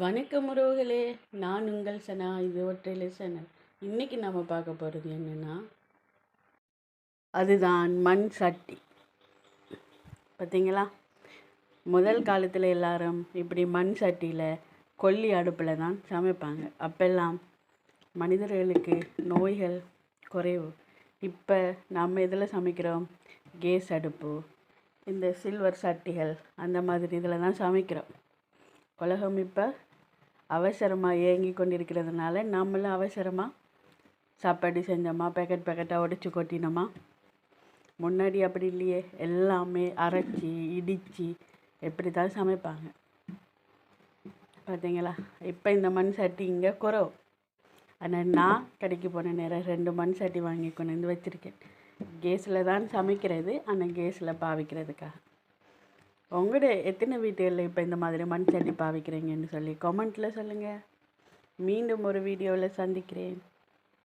வணக்கம் உறவுகளே, நான் உங்கள் சனா. இது ஒற்றையில சேனல். இன்னைக்கு நம்ம பார்க்க போகிறது என்னன்னா, அதுதான் மண் சட்டி. பார்த்தீங்களா, முதல் காலத்தில் எல்லாரும் இப்படி மண் சட்டியில் கொல்லி அடுப்பில் தான் சமைப்பாங்க. அப்பெல்லாம் மனிதர்களுக்கு நோய்கள் குறைவு. இப்போ நம்ம இதில் சமைக்கிறோம், கேஸ் அடுப்பு, இந்த சில்வர் சட்டிகள், அந்த மாதிரி இதில் தான் சமைக்கிறோம். உலகம் இப்போ அவசரமாக இயங்கி கொண்டிருக்கிறதுனால நம்மளும் அவசரமாக சாப்பாடு செஞ்சோமா, பேக்கெட்டாக உடைச்சி கொட்டினோமா. முன்னாடி அப்படி இல்லையே, எல்லாமே அரைச்சி இடித்து எப்படி தான் சமைப்பாங்க. பார்த்தீங்களா, இப்போ இந்த மண் சட்டி இங்கே குறவு. ஆனால் நான் கடைக்கு போன நேரம் 2 மண் சட்டி வாங்கி கொண்டு வந்து வச்சுருக்கேன். கேஸில் தான் சமைக்கிறது, ஆனால் கேஸில் பாவிக்கிறதுக்காக. உங்களோட எத்தனை வீட்டுகளில் இப்போ இந்த மாதிரி மண் சட்டி பாவிக்கிறீங்கன்னு சொல்லி கமெண்ட்டில் சொல்லுங்கள். மீண்டும் ஒரு வீடியோவில் சந்திக்கிறேன்.